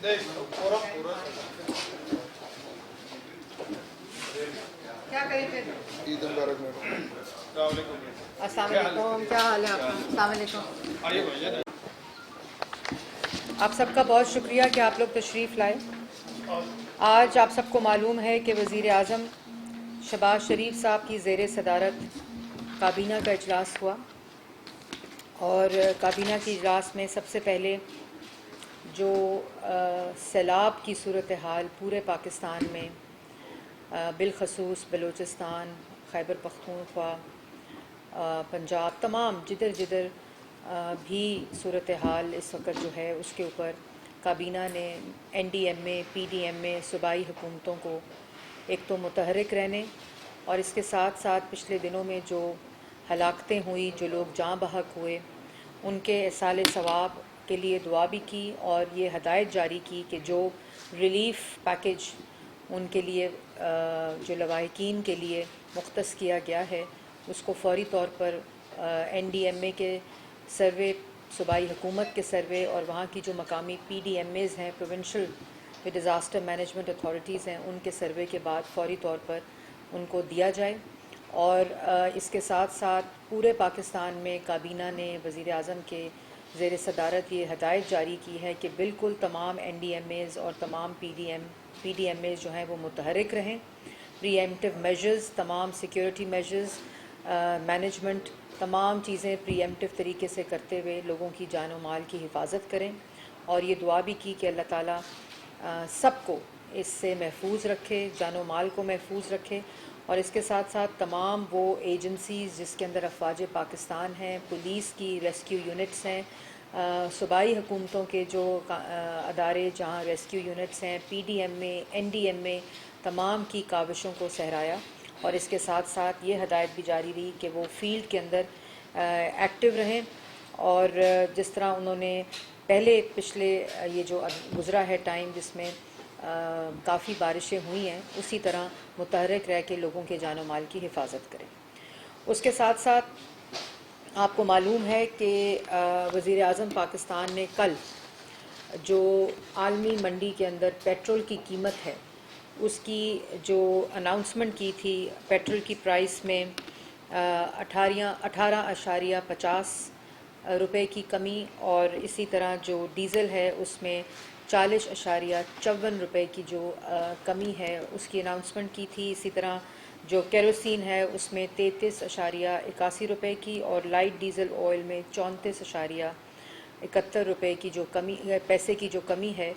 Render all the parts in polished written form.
کیا کریں پھر؟ عید مبارک میڈم۔ السلام علیکم، کیا حال ہے آپ کا؟ السلام علیکم۔ آپ سب کا بہت شکریہ کہ آپ لوگ تشریف لائے۔ آج آپ سب کو معلوم ہے کہ وزیر اعظم شہباز شریف صاحب کی زیر صدارت کابینہ کا اجلاس ہوا، اور کابینہ کے اجلاس میں سب سے پہلے جو سیلاب کی صورتحال پورے پاکستان میں، بالخصوص بلوچستان، خیبر پختونخوا، پنجاب، تمام جدھر جدھر بھی صورتحال اس وقت جو ہے اس کے اوپر کابینہ نے این ڈی ایم اے، پی ڈی ایم اے، صوبائی حکومتوں کو ایک تو متحرک رہنے، اور اس کے ساتھ ساتھ پچھلے دنوں میں جو ہلاکتیں ہوئی، جو لوگ جاں بحق ہوئے، ان کے اصالِ ثواب کے لیے دعا بھی کی، اور یہ ہدایت جاری کی کہ جو ریلیف پیکج ان کے لیے جو لواحقین کے لیے مختص کیا گیا ہے اس کو فوری طور پر این ڈی ایم اے کے سروے، صوبائی حکومت کے سروے، اور وہاں کی جو مقامی پی ڈی ایم ایز ہیں، پروونشل ڈیزاسٹر مینجمنٹ اتھارٹیز ہیں، ان کے سروے کے بعد فوری طور پر ان کو دیا جائے۔ اور اس کے ساتھ ساتھ پورے پاکستان میں کابینہ نے وزیر اعظم کے زیر صدارت یہ ہدایت جاری کی ہے کہ بالکل تمام این ڈی ایم ایز اور تمام پی ڈی ایم ایز جو ہیں وہ متحرک رہیں، پری ایمپٹیو میجرز، تمام سیکیورٹی میجرز، مینجمنٹ، تمام چیزیں پری ایمپٹیو طریقے سے کرتے ہوئے لوگوں کی جان و مال کی حفاظت کریں، اور یہ دعا بھی کی کہ اللہ تعالیٰ سب کو اس سے محفوظ رکھے، جان و مال کو محفوظ رکھے۔ اور اس کے ساتھ ساتھ تمام وہ ایجنسیز جس کے اندر افواج پاکستان ہیں، پولیس کی ریسکیو یونٹس ہیں، صوبائی حکومتوں کے جو ادارے جہاں ریسکیو یونٹس ہیں، پی ڈی ایم اے، این ڈی ایم اے، تمام کی کاوشوں کو سہرایا، اور اس کے ساتھ ساتھ یہ ہدایت بھی جاری رہی کہ وہ فیلڈ کے اندر ایکٹیو رہیں، اور جس طرح انہوں نے پہلے پچھلے یہ جو گزرا ہے ٹائم جس میں کافی بارشیں ہوئی ہیں، اسی طرح متحرک رہ کے لوگوں کے جان و مال کی حفاظت کریں۔ اس کے ساتھ ساتھ آپ کو معلوم ہے کہ وزیر اعظم پاکستان نے کل جو عالمی منڈی کے اندر پیٹرول کی قیمت ہے اس کی جو اناؤنسمنٹ کی تھی، پیٹرول کی پرائس میں 18.50 روپے کی کمی، اور اسی طرح جو ڈیزل ہے اس میں 40.54 روپے کی جو کمی ہے اس کی اناؤنسمنٹ کی تھی۔ اسی طرح جو کیروسین ہے اس میں 33.81 روپے کی، اور لائٹ ڈیزل آئل میں 34.71 روپے کی جو کمی، پیسے کی جو کمی ہے۔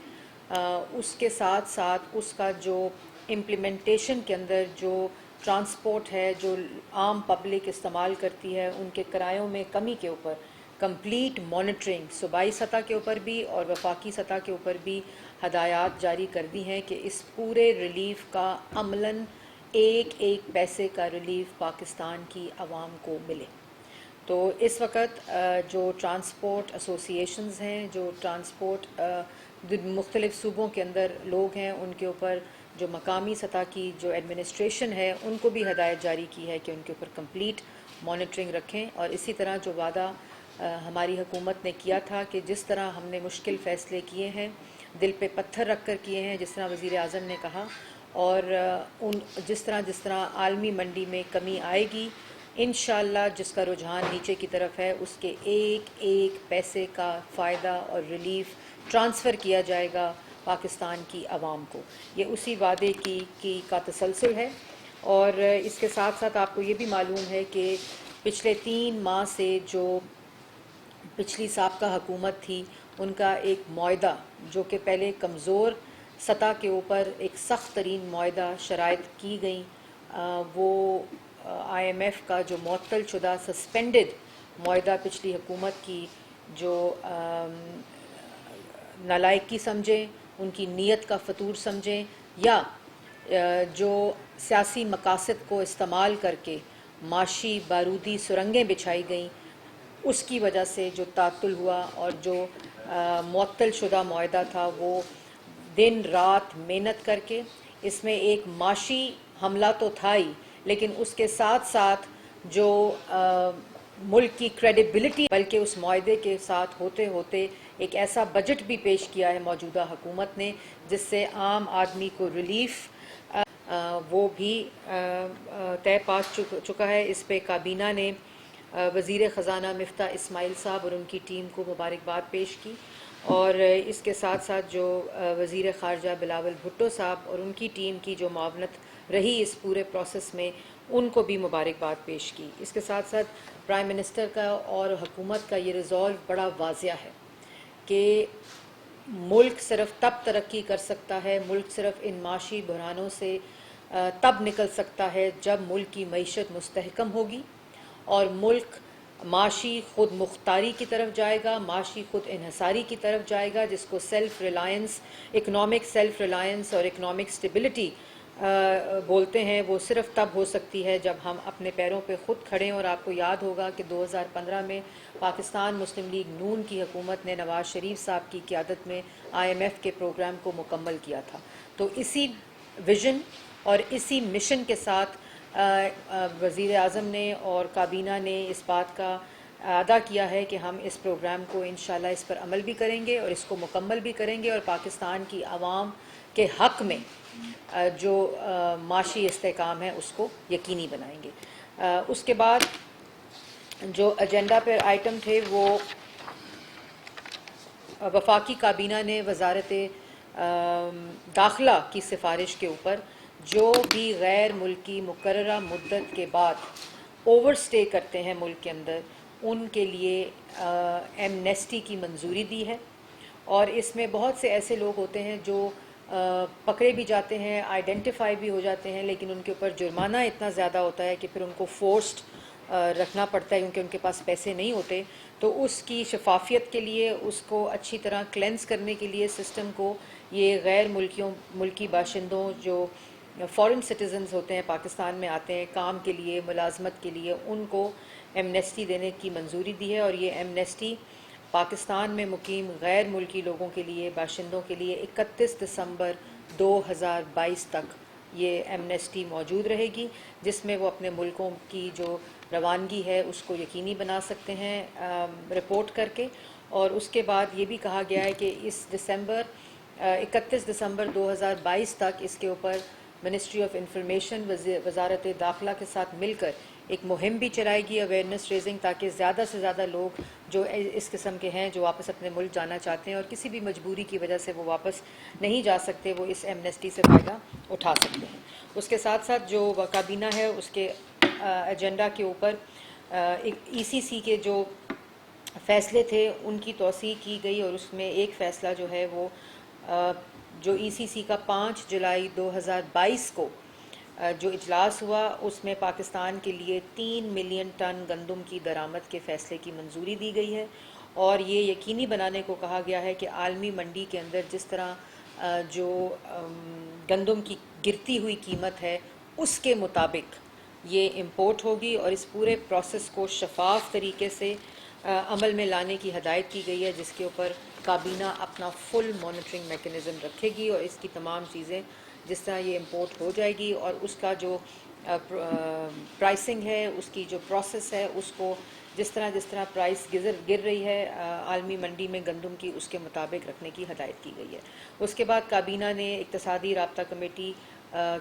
اس کے ساتھ ساتھ اس کا جو امپلیمنٹیشن کے اندر جو ٹرانسپورٹ ہے، جو عام پبلک استعمال کرتی ہے، ان کے کرایوں میں کمی کے اوپر کمپلیٹ مانیٹرنگ صوبائی سطح کے اوپر بھی اور وفاقی سطح کے اوپر بھی ہدایات جاری کر دی ہیں کہ اس پورے ریلیف کا عملاً ایک ایک پیسے کا ریلیف پاکستان کی عوام کو ملے۔ تو اس وقت جو ٹرانسپورٹ ایسوسی ایشنز ہیں، جو ٹرانسپورٹ مختلف صوبوں کے اندر لوگ ہیں، ان کے اوپر جو مقامی سطح کی جو ایڈمنسٹریشن ہے ان کو بھی ہدایت جاری کی ہے کہ ان کے اوپر کمپلیٹ مانیٹرنگ رکھیں، اور اسی طرح جو وعدہ ہماری حکومت نے کیا تھا کہ جس طرح ہم نے مشکل فیصلے کیے ہیں، دل پہ پتھر رکھ کر کیے ہیں، جس طرح وزیر اعظم نے کہا، اور جس طرح عالمی منڈی میں کمی آئے گی انشاءاللہ، جس کا رجحان نیچے کی طرف ہے، اس کے ایک ایک پیسے کا فائدہ اور ریلیف ٹرانسفر کیا جائے گا پاکستان کی عوام کو۔ یہ اسی وعدے کا تسلسل ہے۔ اور اس کے ساتھ ساتھ آپ کو یہ بھی معلوم ہے کہ پچھلے 3 ماہ سے جو پچھلی سابقہ حکومت تھی ان کا ایک معاہدہ جو کہ پہلے کمزور سطح کے اوپر ایک سخت ترین معاہدہ شرائط کی گئیں، وہ آئی ایم ایف کا جو معطل شدہ سسپینڈڈ معاہدہ پچھلی حکومت کی جو نالائقی سمجھیں، ان کی نیت کا فطور سمجھیں، یا جو سیاسی مقاصد کو استعمال کر کے معاشی بارودی سرنگیں بچھائی گئیں، اس کی وجہ سے جو تعطل ہوا، اور جو معطل شدہ معاہدہ تھا وہ دن رات محنت کر کے، اس میں ایک معاشی حملہ تو تھا ہی، لیکن اس کے ساتھ ساتھ جو ملک کی کریڈیبلٹی بلکہ اس معاہدے کے ساتھ ہوتے ہوتے ایک ایسا بجٹ بھی پیش کیا ہے موجودہ حکومت نے جس سے عام آدمی کو ریلیف وہ بھی طے پا چکا ہے۔ اس پہ کابینہ نے وزیر خزانہ مفتاح اسماعیل صاحب اور ان کی ٹیم کو مبارکباد پیش کی، اور اس کے ساتھ ساتھ جو وزیر خارجہ بلاول بھٹو صاحب اور ان کی ٹیم کی جو معاونت رہی اس پورے پروسیس میں ان کو بھی مبارکباد پیش کی۔ اس کے ساتھ ساتھ پرائم منسٹر کا اور حکومت کا یہ ریزولو بڑا واضح ہے کہ ملک صرف تب ترقی کر سکتا ہے، ملک صرف ان معاشی بحرانوں سے تب نکل سکتا ہے جب ملک کی معیشت مستحکم ہوگی اور ملک معاشی خود مختاری کی طرف جائے گا، معاشی خود انحصاری کی طرف جائے گا، جس کو self Reliance, economic self Reliance اور اکنامک سٹیبلٹی بولتے ہیں۔ وہ صرف تب ہو سکتی ہے جب ہم اپنے پیروں پہ خود کھڑے ہیں۔ اور آپ کو یاد ہوگا کہ 2015 میں پاکستان مسلم لیگ نون کی حکومت نے نواز شریف صاحب کی قیادت میں IMF کے پروگرام کو مکمل کیا تھا۔ تو اسی ویژن اور اسی مشن کے ساتھ وزیر اعظم نے اور کابینہ نے اس بات کا ادا کیا ہے کہ ہم اس پروگرام کو انشاءاللہ اس پر عمل بھی کریں گے اور اس کو مکمل بھی کریں گے، اور پاکستان کی عوام کے حق میں جو معاشی استحکام ہے اس کو یقینی بنائیں گے۔ اس کے بعد جو ایجنڈا پر آئٹم تھے وہ وفاقی کابینہ نے وزارت داخلہ کی سفارش کے اوپر جو بھی غیر ملکی مقررہ مدت کے بعد اوور سٹے کرتے ہیں ملک کے اندر ان کے لیے ایمنیسٹی کی منظوری دی ہے، اور اس میں بہت سے ایسے لوگ ہوتے ہیں جو پکڑے بھی جاتے ہیں، آئیڈینٹیفائی بھی ہو جاتے ہیں، لیکن ان کے اوپر جرمانہ اتنا زیادہ ہوتا ہے کہ پھر ان کو فورسڈ رکھنا پڑتا ہے کیونکہ ان کے پاس پیسے نہیں ہوتے۔ تو اس کی شفافیت کے لیے، اس کو اچھی طرح کلینز کرنے کے لیے سسٹم کو، یہ غیر ملکی باشندوں جو فارن سٹیزنز ہوتے ہیں پاکستان میں آتے ہیں کام کے لیے، ملازمت کے لیے، ان کو ایمنیسٹی دینے کی منظوری دی ہے، اور یہ ایمنیسٹی پاکستان میں مقیم غیر ملکی لوگوں کے لیے، باشندوں کے لیے 31 دسمبر 2022 تک یہ ایمنیسٹی موجود رہے گی، جس میں وہ اپنے ملکوں کی جو روانگی ہے اس کو یقینی بنا سکتے ہیں رپورٹ کر کے۔ اور اس کے بعد یہ بھی کہا گیا ہے کہ اس 31 دسمبر 2022 تک اس کے اوپر منسٹری آف انفارمیشن وزارت داخلہ کے ساتھ مل کر ایک مہم بھی چلائے گی، اویئرنیس ریزنگ، تاکہ زیادہ سے زیادہ لوگ جو اس قسم کے ہیں جو واپس اپنے ملک جانا چاہتے ہیں اور کسی بھی مجبوری کی وجہ سے وہ واپس نہیں جا سکتے، وہ اس ایمنیسٹی سے فائدہ اٹھا سکتے ہیں۔ اس کے ساتھ ساتھ جو کابینہ ہے اس کے ایجنڈا کے اوپر ECC کے جو فیصلے تھے ان کی توسیع کی گئی، اور اس میں ایک فیصلہ جو ہے وہ جو ECC کا 5 جولائی 2022 کو جو اجلاس ہوا اس میں پاکستان کے لیے 3 ملین ٹن گندم کی درآمد کے فیصلے کی منظوری دی گئی ہے، اور یہ یقینی بنانے کو کہا گیا ہے کہ عالمی منڈی کے اندر جس طرح جو گندم کی گرتی ہوئی قیمت ہے اس کے مطابق یہ امپورٹ ہوگی، اور اس پورے پروسیس کو شفاف طریقے سے عمل میں لانے کی ہدایت کی گئی ہے، جس کے اوپر کابینہ اپنا فل مانیٹرنگ میکنزم رکھے گی، اور اس کی تمام چیزیں جس طرح یہ امپورٹ ہو جائے گی اور اس کا جو پرائسنگ ہے، اس کی جو پروسیس ہے، اس کو جس طرح پرائس گر رہی ہے عالمی منڈی میں گندم کی، اس کے مطابق رکھنے کی ہدایت کی گئی ہے۔ اس کے بعد کابینہ نے اقتصادی رابطہ کمیٹی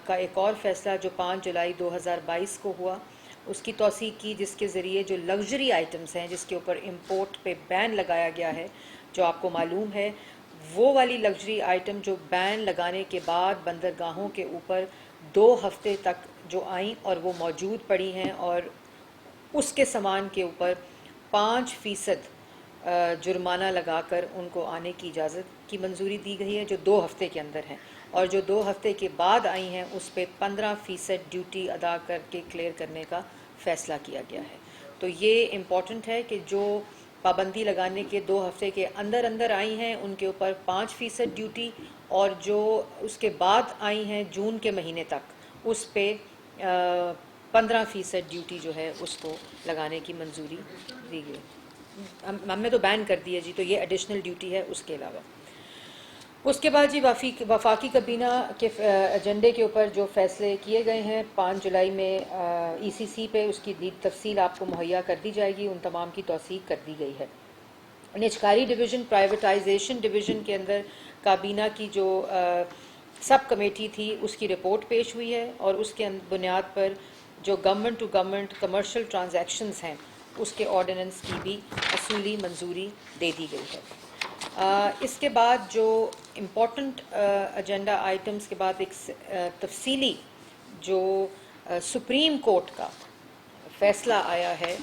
کا ایک اور فیصلہ جو 5 جولائی 2022 کو ہوا اس کی توثیق کی، جس کے ذریعے جو لگژری آئٹمز ہیں جس کے اوپر امپورٹ پہ بین لگایا گیا ہے، جو آپ کو معلوم ہے وہ والی لگژری آئٹم جو بین لگانے کے بعد بندرگاہوں کے اوپر 2 ہفتے تک جو آئیں اور وہ موجود پڑی ہیں، اور اس کے سامان کے اوپر 5% جرمانہ لگا کر ان کو آنے کی اجازت کی منظوری دی گئی ہے جو 2 ہفتے کے اندر ہیں، اور جو 2 ہفتے کے بعد آئی ہیں اس پہ 15% ڈیوٹی ادا کر کے کلیئر کرنے کا فیصلہ کیا گیا ہے۔ تو یہ امپورٹنٹ ہے کہ جو پابندی لگانے کے 2 ہفتے کے اندر آئی ہیں ان کے اوپر 5% ڈیوٹی، اور جو اس کے بعد آئی ہیں جون کے مہینے تک اس پہ 15% ڈیوٹی جو ہے اس کو لگانے کی منظوری دی گئی۔ ہم نے تو بین کر دی ہے جی، تو یہ ایڈیشنل ڈیوٹی ہے اس کے علاوہ۔ اس کے بعد جی وفاقی کابینہ کے ایجنڈے کے اوپر جو فیصلے کیے گئے ہیں 5 جولائی میں ECC پہ، اس کی تفصیل آپ کو مہیا کر دی جائے گی، ان تمام کی توثیق کر دی گئی ہے۔ نجکاری ڈویژن پرائیویٹائزیشن ڈویژن کے اندر کابینہ کی جو سب کمیٹی تھی اس کی رپورٹ پیش ہوئی ہے، اور اس کے بنیاد پر جو government to government commercial transactions ہیں اس کے آرڈیننس کی بھی اصولی منظوری دے دی گئی ہے۔ اس کے بعد جو امپورٹنٹ ایجنڈا آئٹمز کے بعد ایک تفصیلی جو سپریم کورٹ کا فیصلہ آیا ہے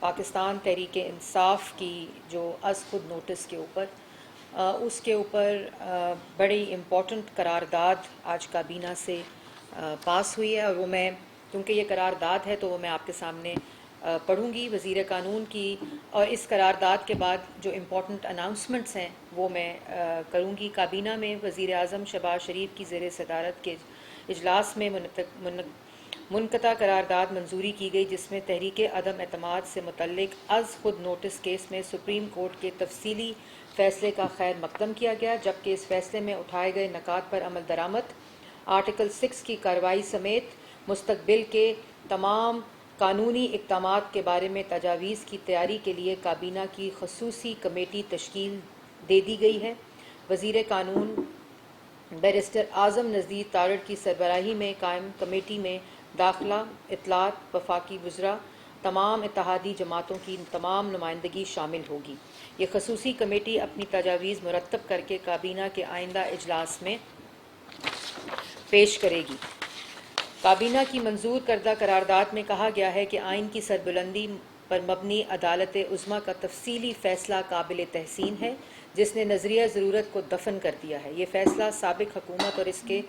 پاکستان تحریک انصاف کی جو از خود نوٹس کے اوپر، اس کے اوپر بڑی امپورٹنٹ قرارداد آج کابینہ سے پاس ہوئی ہے، اور وہ میں کیونکہ یہ قرارداد ہے تو وہ میں آپ کے سامنے پڑھوں گی وزیر قانون کی، اور اس قرارداد کے بعد جو امپورٹنٹ اناؤنسمنٹس ہیں وہ میں کروں گی۔ کابینہ میں وزیر اعظم شہباز شریف کی زیر صدارت کے اجلاس میں منقطع قرارداد منظوری کی گئی، جس میں تحریک عدم اعتماد سے متعلق از خود نوٹس کیس میں سپریم کورٹ کے تفصیلی فیصلے کا خیر مقدم کیا گیا، جبکہ اس فیصلے میں اٹھائے گئے نکات پر عمل درآمد، آرٹیکل 6 کی کارروائی سمیت مستقبل کے تمام قانونی اقدامات کے بارے میں تجاویز کی تیاری کے لیے کابینہ کی خصوصی کمیٹی تشکیل دے دی گئی ہے۔ وزیر قانون بیرسٹر اعظم نذیر تارڑ کی سربراہی میں قائم کمیٹی میں داخلہ، اطلاعات، وفاقی وزراء، تمام اتحادی جماعتوں کی تمام نمائندگی شامل ہوگی۔ یہ خصوصی کمیٹی اپنی تجاویز مرتب کر کے کابینہ کے آئندہ اجلاس میں پیش کرے گی۔ کابینہ کی منظور کردہ قرارداد میں کہا گیا ہے کہ آئین کی سربلندی پر مبنی عدالت عظمیٰ کا تفصیلی فیصلہ قابل تحسین ہے، جس نے نظریہ ضرورت کو دفن کر دیا ہے۔ یہ فیصلہ سابق حکومت اور اس کے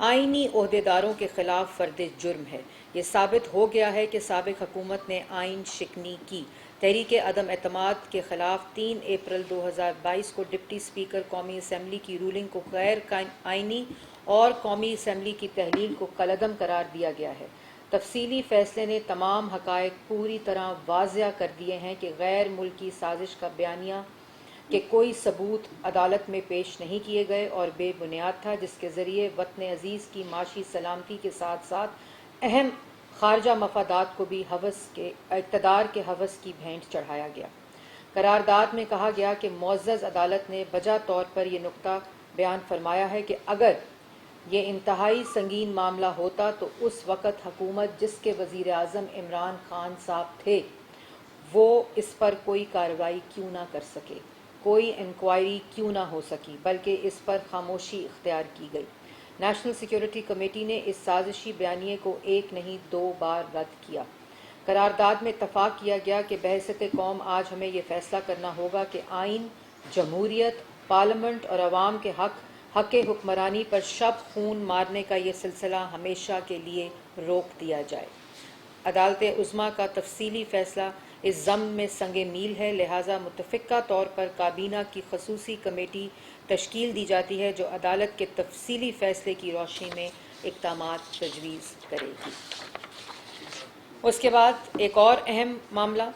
آئینی عہدیداروں کے خلاف فرد جرم ہے۔ یہ ثابت ہو گیا ہے کہ سابق حکومت نے آئین شکنی کی۔ تحریک عدم اعتماد کے خلاف 3 اپریل 2022 کو ڈپٹی اسپیکر قومی اسمبلی کی رولنگ کو غیر آئینی اور قومی اسمبلی کی تحلیل کو کالعدم قرار دیا گیا ہے۔ تفصیلی فیصلے نے تمام حقائق پوری طرح واضح کر دیے ہیں کہ غیر ملکی سازش کا بیانیہ کہ کوئی ثبوت عدالت میں پیش نہیں کیے گئے اور بے بنیاد تھا، جس کے ذریعے وطن عزیز کی معاشی سلامتی کے ساتھ ساتھ اہم خارجہ مفادات کو بھی اقتدار کے ہوس کی بھینٹ چڑھایا گیا۔ قرارداد میں کہا گیا کہ معزز عدالت نے بجا طور پر یہ نقطہ بیان فرمایا ہے کہ اگر یہ انتہائی سنگین معاملہ ہوتا تو اس وقت حکومت جس کے وزیر اعظم عمران خان صاحب تھے وہ اس پر کوئی کارروائی کیوں نہ کر سکے، کوئی انکوائری کیوں نہ ہو سکی، بلکہ اس پر خاموشی اختیار کی گئی۔ نیشنل سیکیورٹی کمیٹی نے اس سازشی بیانیے کو 1 نہیں 2 بار رد کیا۔ قرارداد میں اتفاق کیا گیا کہ بحیثیت قوم آج ہمیں یہ فیصلہ کرنا ہوگا کہ آئین، جمہوریت، پارلیمنٹ اور عوام کے حق حکمرانی پر شب خون مارنے کا یہ سلسلہ ہمیشہ کے لیے روک دیا جائے۔ عدالت عظمیٰ کا تفصیلی فیصلہ اس ضمن میں سنگ میل ہے، لہٰذا متفقہ طور پر کابینہ کی خصوصی کمیٹی تشکیل دی جاتی ہے جو عدالت کے تفصیلی فیصلے کی روشنی میں اقدامات تجویز کرے گی۔ اس کے بعد ایک اور اہم معاملہ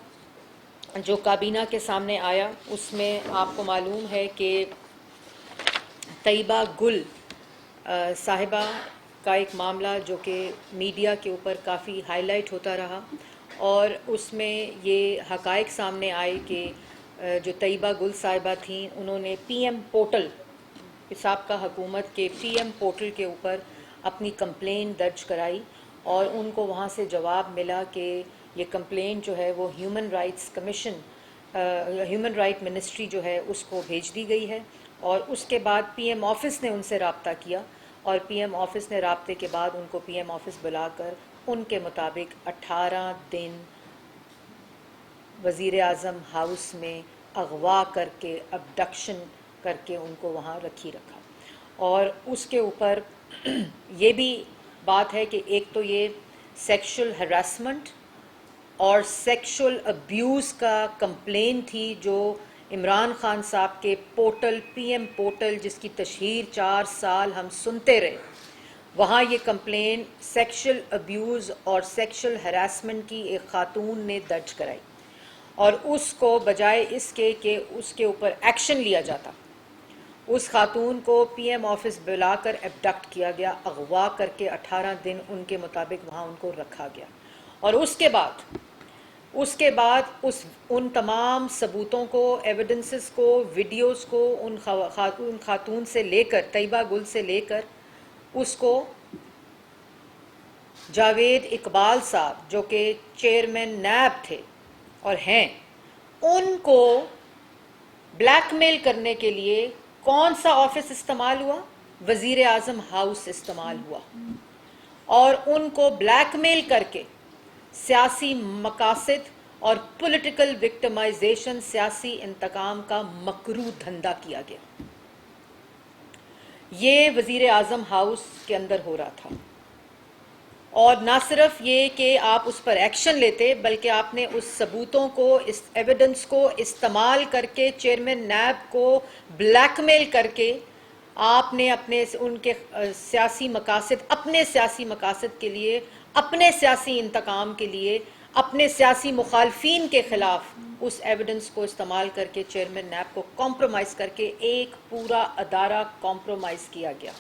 جو کابینہ کے سامنے آیا، اس میں آپ کو معلوم ہے کہ طیبہ گل صاحبہ کا ایک معاملہ جو کہ میڈیا کے اوپر کافی ہائی لائٹ ہوتا رہا، اور اس میں یہ حقائق سامنے آئے کہ جو طیبہ گل صاحبہ تھیں انہوں نے پی ایم پورٹل، سابقہ حکومت کے پی ایم پورٹل کے اوپر اپنی کمپلین درج کرائی، اور ان کو وہاں سے جواب ملا کہ یہ کمپلین جو ہے وہ ہیومن رائٹ منسٹری جو ہے اس کو بھیج دی گئی ہے، اور اس کے بعد پی ایم آفس نے ان سے رابطہ کیا، اور پی ایم آفس نے رابطے کے بعد ان کو پی ایم آفس بلا کر ان کے مطابق 18 دن وزیر اعظم ہاؤس میں اغوا کر کے ابڈکشن کر کے ان کو وہاں رکھا، اور اس کے اوپر یہ بھی بات ہے کہ ایک تو یہ سیکشل ہراسمنٹ اور سیکشل ابیوز کا کمپلین تھی جو عمران خان صاحب کے پورٹل پی ایم پورٹل جس کی تشہیر 4 سال ہم سنتے رہے، وہاں یہ کمپلین سیکشل ابیوز اور سیکشل ہراسمنٹ کی ایک خاتون نے درج کرائی، اور اس کو بجائے اس کے کہ اس کے اوپر ایکشن لیا جاتا، اس خاتون کو پی ایم آفس بلا کر ایبڈکٹ کیا گیا، اغوا کر کے 18 دن ان کے مطابق وہاں ان کو رکھا گیا، اور اس کے بعد اس کے بعد ان تمام ثبوتوں کو، ایویڈنسز کو، ویڈیوز کو ان خاتون سے لے کر، طیبہ گل سے لے کر اس کو جاوید اقبال صاحب جو کہ چیئرمین نیب تھے اور ہیں، ان کو بلیک میل کرنے کے لیے کون سا آفس استعمال ہوا؟ وزیر اعظم ہاؤس استعمال ہوا، اور ان کو بلیک میل کر کے سیاسی مقاصد اور پولیٹیکل وکٹمائزیشن، سیاسی انتقام کا مکروہ دھندا کیا گیا۔ یہ وزیر اعظم ہاؤس کے اندر ہو رہا تھا، اور نہ صرف یہ کہ آپ اس پر ایکشن لیتے، بلکہ آپ نے اس ثبوتوں کو، اس ایویڈنس کو استعمال کر کے چیئرمین نیب کو بلیک میل کر کے آپ نے ان کے سیاسی مقاصد، اپنے سیاسی مقاصد کے لیے، اپنے سیاسی انتقام کے لیے، اپنے سیاسی مخالفین کے خلاف اس ایویڈنس کو استعمال کر کے چیئرمین نیب کو کمپرومائز کر کے ایک پورا ادارہ کمپرومائز کیا گیا۔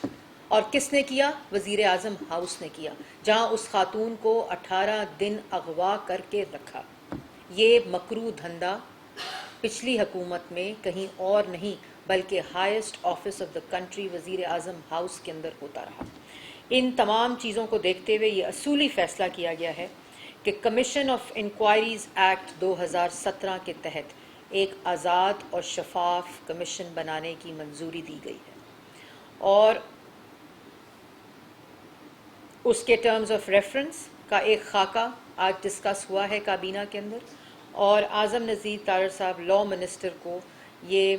اور کس نے کیا؟ وزیر اعظم ہاؤس نے کیا، جہاں اس خاتون کو 18 دن اغوا کر کے رکھا۔ یہ مکروہ دھندا پچھلی حکومت میں کہیں اور نہیں بلکہ highest office of the country, وزیر اعظم ہاؤس کے اندر ہوتا رہا۔ ان تمام چیزوں کو دیکھتے ہوئے یہ اصولی فیصلہ کیا گیا ہے کہ کمیشن آف انکوائریز ایکٹ 2017 کے تحت ایک آزاد اور شفاف کمیشن بنانے کی منظوری دی گئی ہے، اور اس کے ٹرمز آف ریفرنس کا ایک خاکہ آج ڈسکس ہوا ہے کابینہ کے اندر، اور اعظم نذیر تارڑ صاحب لا منسٹر کو یہ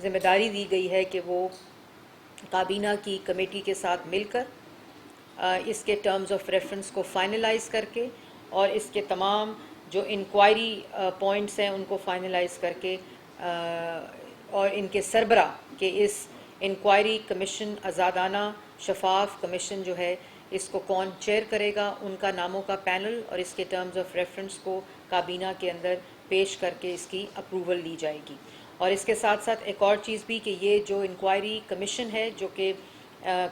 ذمہ داری دی گئی ہے کہ وہ کابینہ کی کمیٹی کے ساتھ مل کر اس کے ٹرمز آف ریفرنس کو فائنلائز کر کے، اور اس کے تمام جو انکوائری پوائنٹس ہیں ان کو فائنلائز کر کے، اور ان کے سربراہ کہ اس انکوائری کمیشن، آزادانہ شفاف کمیشن جو ہے، اس کو کون چیئر کرے گا، ان کا ناموں کا پینل، اور اس کے ٹرمز آف ریفرنس کو کابینہ کے اندر پیش کر کے اس کی اپروول لی جائے گی۔ اور اس کے ساتھ ساتھ ایک اور چیز بھی کہ یہ جو انکوائری کمیشن ہے، جو کہ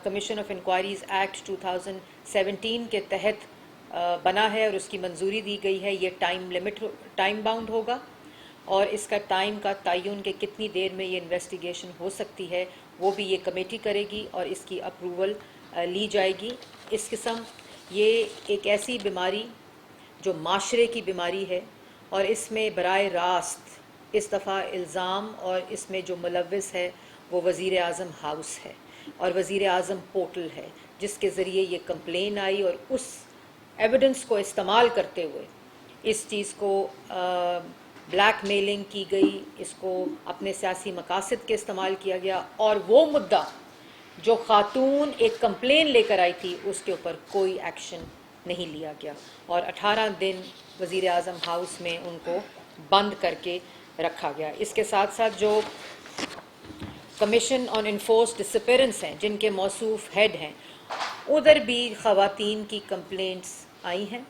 کمیشن آف انکوائریز ایکٹ 2017 کے تحت بنا ہے اور اس کی منظوری دی گئی ہے، یہ ٹائم باؤنڈ ہوگا، اور اس کا ٹائم کا تعین کہ کتنی دیر میں یہ انویسٹیگیشن ہو سکتی ہے وہ بھی یہ کمیٹی کرے گی، اور اس کی اپروول لی جائے گی۔ اس قسم یہ ایک ایسی بیماری جو معاشرے کی بیماری ہے، اور اس میں براہ راست اس دفعہ الزام اور اس میں جو ملوث ہے وہ وزیر اعظم ہاؤس ہے، اور وزیر اعظم پورٹل ہے، جس کے ذریعے یہ کمپلین آئی، اور اس ایویڈنس کو استعمال کرتے ہوئے اس چیز کو بلیک میلنگ کی گئی، اس کو اپنے سیاسی مقاصد کے استعمال کیا گیا، اور وہ مدعا جو خاتون ایک کمپلین لے کر آئی تھی اس کے اوپر کوئی ایکشن نہیں لیا گیا، اور 18 دن وزیر اعظم ہاؤس میں ان کو بند کر کے رکھا گیا۔ اس کے ساتھ ساتھ جو کمیشن آن انفورس ڈسپیرنس ہیں، جن کے موصوف ہیڈ ہیں، ادھر بھی خواتین کی کمپلینٹس آئی ہیں،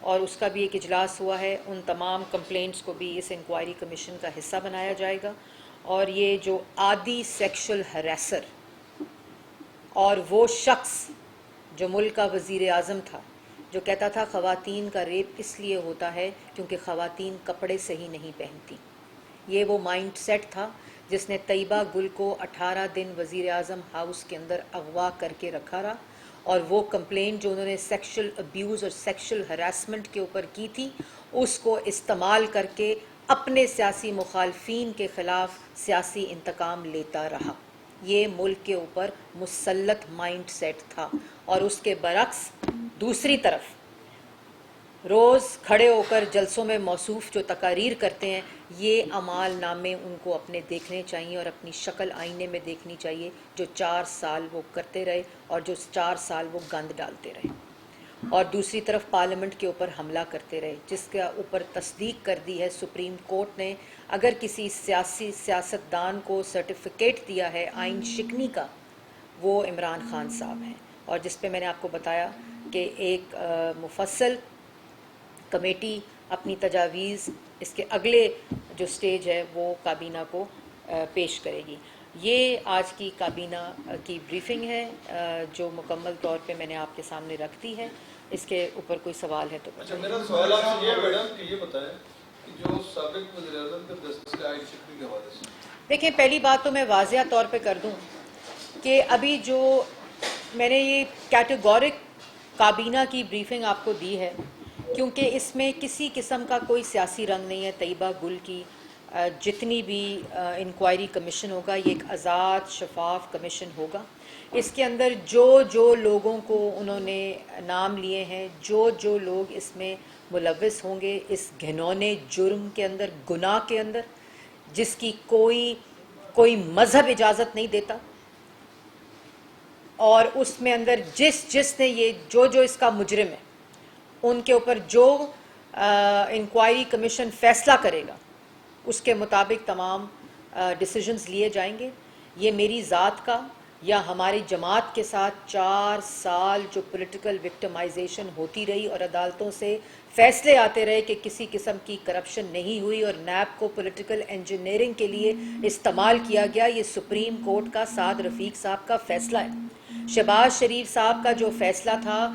اور اس کا بھی ایک اجلاس ہوا ہے۔ ان تمام کمپلینٹس کو بھی اس انکوائری کمیشن کا حصہ بنایا جائے گا، اور یہ جو عادی سیکشل ہریسر اور وہ شخص جو ملک کا وزیر اعظم تھا، جو کہتا تھا خواتین کا ریپ اس لیے ہوتا ہے کیونکہ خواتین کپڑے صحیح نہیں پہنتی، یہ وہ مائنڈ سیٹ تھا جس نے طیبہ گل کو 18 دن وزیر اعظم ہاؤس کے اندر اغوا کر کے رکھا رہا، اور وہ کمپلین جو انہوں نے سیکشل ابیوز اور سیکشل ہراسمنٹ کے اوپر کی تھی، اس کو استعمال کر کے اپنے سیاسی مخالفین کے خلاف سیاسی انتقام لیتا رہا۔ یہ ملک کے اوپر مسلط مائنڈ سیٹ تھا، اور اس کے برعکس دوسری طرف روز کھڑے ہو کر جلسوں میں موصوف جو تقاریر کرتے ہیں، یہ اعمال نامے ان کو اپنے دیکھنے چاہیے اور اپنی شکل آئینے میں دیکھنی چاہیے، جو 4 سال وہ کرتے رہے اور جو 4 سال وہ گند ڈالتے رہے، اور دوسری طرف پارلیمنٹ کے اوپر حملہ کرتے رہے، جس کے اوپر تصدیق کر دی ہے سپریم کورٹ نے۔ اگر کسی سیاستدان کو سرٹیفکیٹ دیا ہے آئین شکنی کا، وہ عمران خان صاحب ہیں، اور جس پہ میں نے آپ کو بتایا کہ ایک مفصل کمیٹی اپنی تجاویز اس کے اگلے جو سٹیج ہے وہ کابینہ کو پیش کرے گی۔ یہ آج کی کابینہ کی بریفنگ ہے جو مکمل طور پہ میں نے آپ کے سامنے رکھ دی ہے۔ اس کے اوپر کوئی سوال ہے تو اچھا میرا سوال آپ سے یہ میڈم کہ یہ بتائیں کہ جو سابق وزیر اعظم کے دستخط کے آئین شکنی کے حوالے سے دیکھیں، پہلی بات تو میں واضح طور پہ کر دوں کہ ابھی جو میں نے یہ کیٹیگورک کابینہ کی بریفنگ آپ کو دی ہے، کیونکہ اس میں کسی قسم کا کوئی سیاسی رنگ نہیں ہے. طیبہ گل کی جتنی بھی انکوائری کمیشن ہوگا یہ ایک آزاد شفاف کمیشن ہوگا. اس کے اندر جو لوگوں کو انہوں نے نام لیے ہیں، جو لوگ اس میں ملوث ہوں گے اس گھنونے جرم کے اندر، گناہ کے اندر، جس کی کوئی مذہب اجازت نہیں دیتا، اور اس میں اندر جس نے یہ جو اس کا مجرم ہے ان کے اوپر جو انکوائری کمیشن فیصلہ کرے گا اس کے مطابق تمام ڈیسیجنز لیے جائیں گے. یہ میری ذات کا یا ہماری جماعت کے ساتھ 4 سال جو پولیٹیکل وکٹمائزیشن ہوتی رہی اور عدالتوں سے فیصلے آتے رہے کہ کسی قسم کی کرپشن نہیں ہوئی اور نیب کو پولیٹیکل انجینئرنگ کے لیے استعمال کیا گیا، یہ سپریم کورٹ کا سعد رفیق صاحب کا فیصلہ ہے. شہباز شریف صاحب کا جو فیصلہ تھا،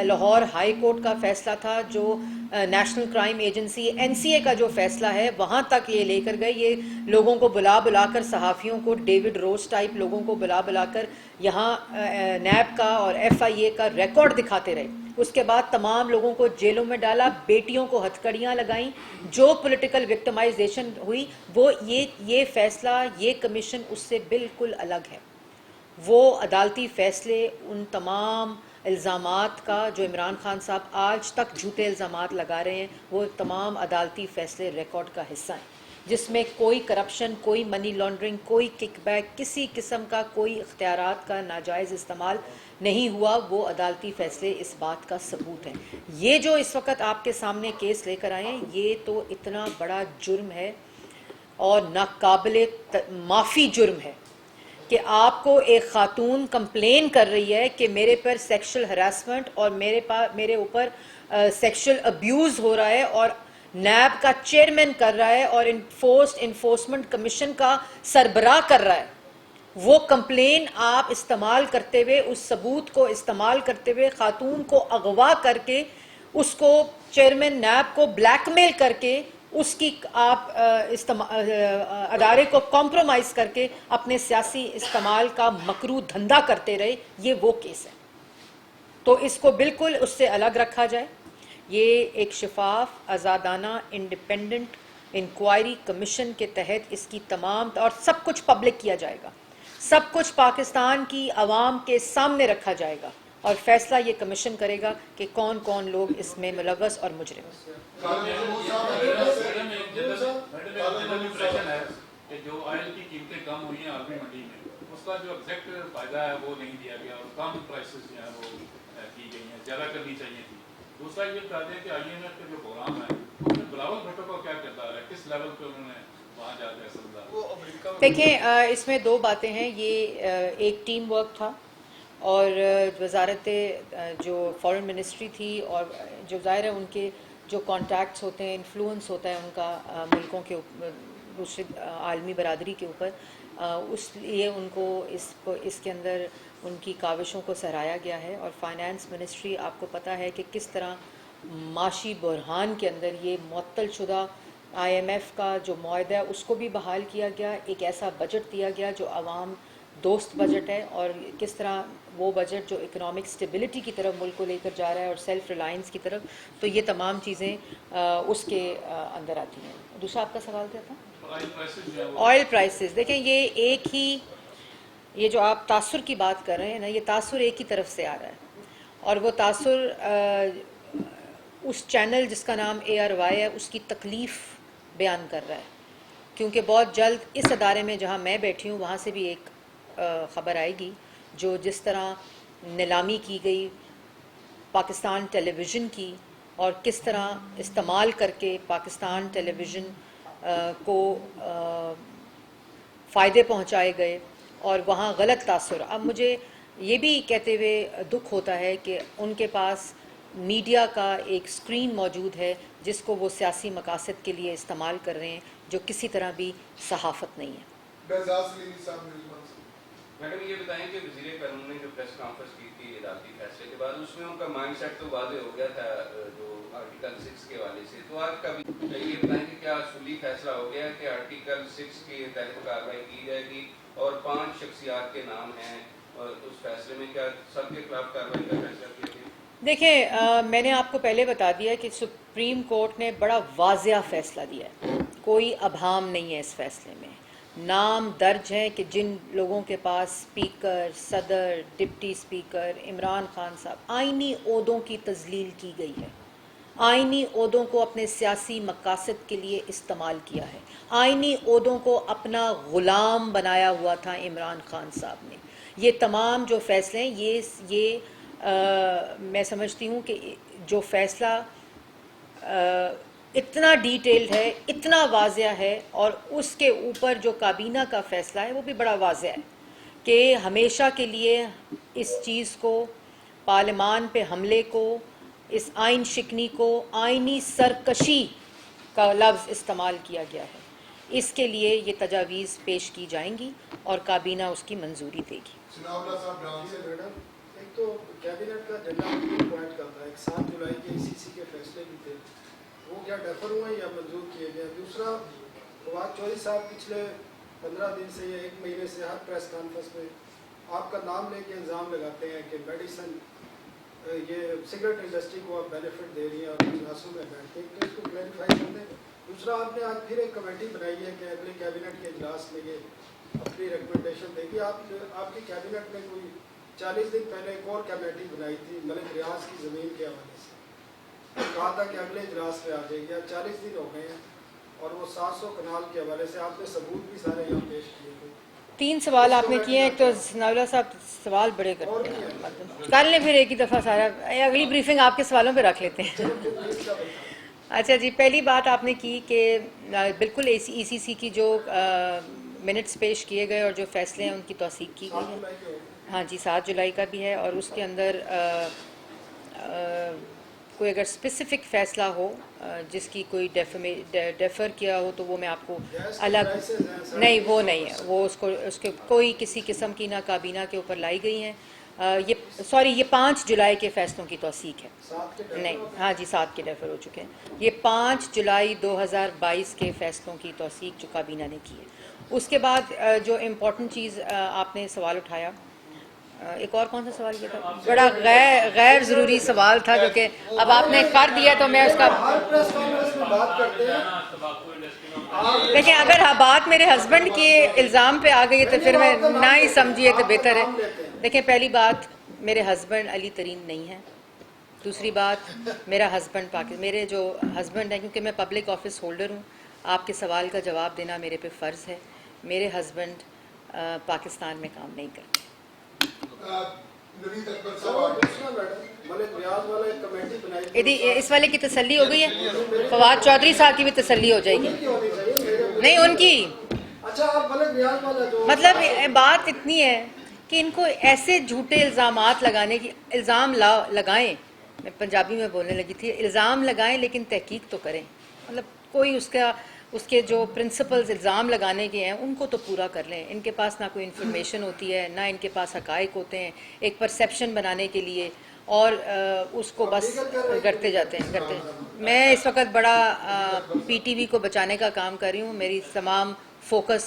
لاہور ہائی کورٹ کا فیصلہ تھا، جو نیشنل کرائم ایجنسی NCA کا جو فیصلہ ہے، وہاں تک یہ لے کر گئے. یہ لوگوں کو بلا کر، صحافیوں کو، ڈیوڈ روز ٹائپ لوگوں کو بلا کر یہاں نیب کا اور FIA کا ریکارڈ دکھاتے رہے. اس کے بعد تمام لوگوں کو جیلوں میں ڈالا، بیٹیوں کو ہتھکڑیاں لگائیں. جو پولیٹیکل وکٹمائزیشن ہوئی وہ یہ فیصلہ، یہ کمیشن اس سے بالکل الگ ہے. وہ عدالتی فیصلے ان تمام الزامات کا جو عمران خان صاحب آج تک جھوٹے الزامات لگا رہے ہیں، وہ تمام عدالتی فیصلے ریکارڈ کا حصہ ہیں، جس میں کوئی کرپشن، کوئی منی لانڈرنگ، کوئی کک بیک، کسی قسم کا کوئی اختیارات کا ناجائز استعمال نہیں ہوا. وہ عدالتی فیصلے اس بات کا ثبوت ہیں. یہ جو اس وقت آپ کے سامنے کیس لے کر آئے ہیں، یہ تو اتنا بڑا جرم ہے اور ناقابل معافی جرم ہے کہ آپ کو ایک خاتون کمپلین کر رہی ہے کہ میرے پر سیکشل ہراسمنٹ اور میرے اوپر سیکشل ابیوز ہو رہا ہے، اور نیب کا چیئرمین کر رہا ہے اور انفورسمنٹ کمیشن کا سربراہ کر رہا ہے. وہ کمپلین آپ استعمال کرتے ہوئے، اس ثبوت کو استعمال کرتے ہوئے، خاتون کو اغوا کر کے، اس کو چیئرمین نیب کو بلیک میل کر کے، اس کی آپ ادارے کو کمپرومائز کر کے اپنے سیاسی استعمال کا مکروہ دھندا کرتے رہے. یہ وہ کیس ہے. تو اس کو بالکل اس سے الگ رکھا جائے. یہ ایک شفاف، آزادانہ، انڈیپینڈنٹ انکوائری کمیشن کے تحت اس کی تمام، اور سب کچھ پبلک کیا جائے گا، سب کچھ پاکستان کی عوام کے سامنے رکھا جائے گا، اور فیصلہ یہ کمیشن کرے گا کہ کون کون لوگ اس میں ملوث اور مجرم ہیں. جو آئل کی قیمتیں کم ہوئی ہیں عالمی منڈی میں، اس کا جو ایگزیکٹ فائدہ ہے وہ نہیں دیا گیا، اور کم پرائسز جو ہیں وہ کی گئی ہیں، زیادہ کرنی چاہیے تھی. دوسرا یہ بتاتے ہیں کہ IMF کا جو پروگرام ہے اس میں بلاول بھٹو کا کیا کردار ہے، کس لیول پہ انہوں نے وہاں جا کے اثر ڈالا؟ دیکھیں، اس میں 2 باتیں ہیں. یہ ایک ٹیم ورک تھا، اور وزارت جو فارن منسٹری تھی، اور جو ظاہر ہے ان کے جو کانٹیکٹس ہوتے ہیں، انفلوئنس ہوتا ہے ان کا ملکوں کے دوسرے عالمی برادری کے اوپر، اس لیے ان کو اس کے اندر ان کی کاوشوں کو سراہا گیا ہے. اور فائنانس منسٹری آپ کو پتہ ہے کہ کس طرح معاشی بحران کے اندر یہ معطل شدہ IMF کا جو معاہدہ ہے اس کو بھی بحال کیا گیا. ایک ایسا بجٹ دیا گیا جو عوام دوست بجٹ ہے، اور کس طرح وہ بجٹ جو اکنامک سٹیبلٹی کی طرف ملک کو لے کر جا رہا ہے اور سیلف ریلائنس کی طرف. تو یہ تمام چیزیں اس کے اندر آتی ہیں. دوسرا آپ کا سوال کیا تھا؟ Oil prices. دیکھیں، یہ ایک ہی، یہ جو آپ تاثر کی بات کر رہے ہیں نا، یہ تاثر ایک ہی طرف سے آ رہا ہے، اور وہ تاثر اس چینل جس کا نام ARY ہے اس کی تکلیف بیان کر رہا ہے. کیونکہ بہت جلد اس ادارے میں جہاں میں بیٹھی ہوں وہاں سے بھی ایک خبر آئے گی جو جس طرح نیلامی کی گئی پاکستان ٹیلی ویژن کی، اور کس طرح استعمال کر کے پاکستان ٹیلی ویژن کو فائدے پہنچائے گئے، اور وہاں غلط تاثر. اب مجھے یہ بھی کہتے ہوئے دکھ ہوتا ہے کہ ان کے پاس میڈیا کا ایک اسکرین موجود ہے جس کو وہ سیاسی مقاصد کے لیے استعمال کر رہے ہیں، جو کسی طرح بھی صحافت نہیں ہے. میڈم یہ بتائیں کہ وزیر قانون نے جو پریس کانفرنس کی تھی عدالتی فیصلے کے بعد اس میں ان کا مائنڈ سیٹ تو واضح ہو گیا تھا جو آرٹیکل 6 کے حوالے سے، تو آج کا بھی یہ بتائیں کہ کیا اصولی فیصلہ ہو گیا کہ آرٹیکل 6 کے تحت کارروائی کی جائے گی اور 5 شخصیات کے نام ہیں اور اس فیصلے میں کیا سب کے خلاف کارروائی کا فیصلہ کیا گیا؟ دیکھیں میں نے آپ کو پہلے بتا دیا کہ سپریم کورٹ نے بڑا واضح فیصلہ دیا ہے، کوئی ابہام نہیں ہے اس فیصلے میں، نام درج ہیں کہ جن لوگوں کے پاس اسپیکر، صدر، ڈپٹی اسپیکر، عمران خان صاحب آئینی عہدوں کی تذلیل کی گئی ہے، آئینی عہدوں کو اپنے سیاسی مقاصد کے لیے استعمال کیا ہے، آئینی عہدوں کو اپنا غلام بنایا ہوا تھا عمران خان صاحب نے۔ یہ تمام جو فیصلے ہیں یہ میں سمجھتی ہوں کہ جو فیصلہ اتنا ڈیٹیلڈ ہے، اتنا واضح ہے، اور اس کے اوپر جو کابینہ کا فیصلہ ہے وہ بھی بڑا واضح ہے کہ ہمیشہ کے لیے اس چیز کو، پارلیمان پہ حملے کو، اس آئین شکنی کو آئینی سرکشی کا لفظ استعمال کیا گیا ہے، اس کے لیے یہ تجاویز پیش کی جائیں گی اور کابینہ اس کی منظوری دے گی۔ میڈم ایک تو کیبنٹ کا ایجنڈا 3 پوائنٹ کا تھا، ایک 7 جولائی کے ECC کے فیصلے بھی تھے، وہ کیا ڈیفر ہوئے یا منظور کیے گئے؟ دوسرا، فواد چودھری صاحب پچھلے 15 دن سے یا 1 مہینے سے ہر پریس کانفرنس میں آپ کا نام لے کے الزام لگاتے ہیں کہ میڈیسن یہ سگریٹ انڈسٹری کو آپ بینیفٹ دے رہی ہیں اور اجلاسوں میں بیٹھتے ہیں، تو اس کو کلیریفائی کر دیں۔ دوسرا، آپ نے آج پھر ایک کمیٹی بنائی ہے کہ اگلے کیبنٹ کے اجلاس میں یہ اپنی ریکمنڈیشن دے گی۔ آپ کی کیبنٹ میں کوئی 40 دن پہلے ایک اور کمیٹی بنائی تھی ملک ریاض کی زمین کے حوالے سے، کہا تھا کہ اگلے اجلاس میں آ جائے گی، 40 دن ہو گئے ہیں اور وہ 700 کنال کے حوالے سے آپ نے ثبوت بھی سارے یہاں پیش کیے تھے۔ 3 سوال آپ نے کیے ہیں، ایک تو ثناءاللہ صاحب سوال بڑے کرتے ہیں، کر لیں پھر ایک ہی دفعہ سارا، اگلی بریفنگ آپ کے سوالوں پہ رکھ لیتے ہیں۔ اچھا جی، پہلی بات آپ نے کی کہ بالکل ECC کی جو منٹس پیش کیے گئے اور جو فیصلے ہیں ان کی توثیق کی گئی ہے۔ ہاں جی، 7 جولائی کا بھی ہے، اور اس کے اندر کوئی اگر اسپیسیفک فیصلہ ہو جس کی کوئی ڈیفر کیا ہو تو وہ میں آپ کو الگ نہیں، وہ نہیں ہے، وہ اس کے کوئی کسی قسم کی نہ کابینہ کے اوپر لائی گئی ہیں۔ یہ 5 جولائی کے فیصلوں کی توثیق ہے، نہیں، ہاں جی 7 کے ڈیفر ہو چکے ہیں، یہ 5 جولائی 2022 کے فیصلوں کی توثیق جو کابینہ نے کی ہے۔ اس کے بعد جو امپورٹنٹ چیز آپ نے سوال اٹھایا، ایک اور کون سا سوال کیا تھا؟ بڑا غیر ضروری سوال تھا، کیونکہ اب آپ نے کر دیا تو میں اس کا ہر پریس کانفرنس میں بات کرتے ہیں۔ دیکھیں، اگر بات میرے ہسبینڈ کے الزام پہ آ گئی ہے تو پھر میں نہ ہی سمجھیے تو بہتر ہے۔ دیکھیں، پہلی بات میرے ہسبینڈ علی ترین نہیں ہے، دوسری بات میرا ہسبینڈ میرے جو ہسبینڈ ہیں، کیونکہ میں پبلک آفس ہولڈر ہوں، آپ کے سوال کا جواب دینا میرے پہ فرض ہے، میرے ہسبینڈ پاکستان میں کام نہیں کرتے۔ اس والے کی تسلی ہو گئی ہے، فواد چودھری صاحب کی بھی تسلی ہو جائے گی، نہیں ان کی، مطلب بات اتنی ہے کہ ان کو ایسے جھوٹے الزامات لگانے کی، الزام لگائیں، میں پنجابی میں بولنے لگی تھی، الزام لگائیں لیکن تحقیق تو کریں، مطلب کوئی اس کے جو پرنسپلز الزام لگانے کے ہیں ان کو تو پورا کر لیں۔ ان کے پاس نہ کوئی انفارمیشن ہوتی ہے، نہ ان کے پاس حقائق ہوتے ہیں، ایک پرسیپشن بنانے کے لیے، اور اس کو بس کرتے جاتے ہیں۔ میں اس وقت بڑا PTV کو بچانے کا کام کر رہی ہوں، میری تمام فوکس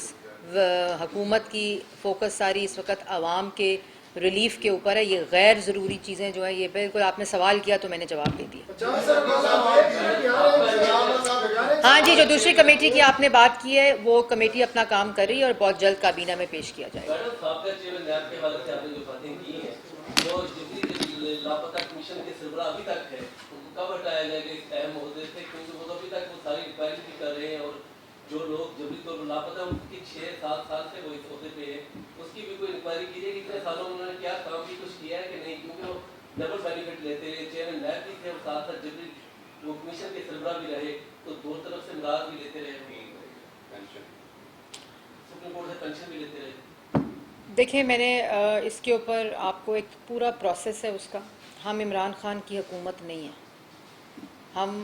حکومت کی فوکس ساری اس وقت عوام کے ریلیف کے اوپر ہے۔ یہ غیر ضروری چیزیں جو ہیں، یہ بالکل آپ نے سوال کیا تو میں نے جواب دے دیا۔ ہاں جی، جو دوسری کمیٹی کی آپ نے بات کی ہے وہ کمیٹی اپنا کام کر رہی ہے اور بہت جلد کابینہ میں پیش کیا جائے گا۔ لاپتہ کمیشن کے سربراہ ابھی تک ہے، ان کو کب ہٹایا جائے گا اس اہم عہدے سے، کیونکہ وہ ابھی تک وہ ساری انکوائری بھی کر رہے ہیں، اور جو لوگ جبری طور پر لاپتہ ان کی 6-7 سال سے وہ اس عہدے پہ ہے، اس کی بھی کوئی انکوائری کی جائے گی اتنے سالوں میں انہوں نے کیا کام بھی کچھ کیا ہے کہ نہیں، کیونکہ وہ ڈبل بینیفٹ لیتے رہے، چیئرمین نیب بھی تھے اور ساتھ ساتھ جبری وہ کمیشن کے سربراہ بھی رہے، تو دو طرف سے امراض بھی لیتے رہے، سپریم کورٹ سے پینشن بھی لیتے رہے۔ دیکھیں، میں نے اس کے اوپر آپ کو ایک پورا پروسیس ہے اس کا، ہم عمران خان کی حکومت نہیں ہیں، ہم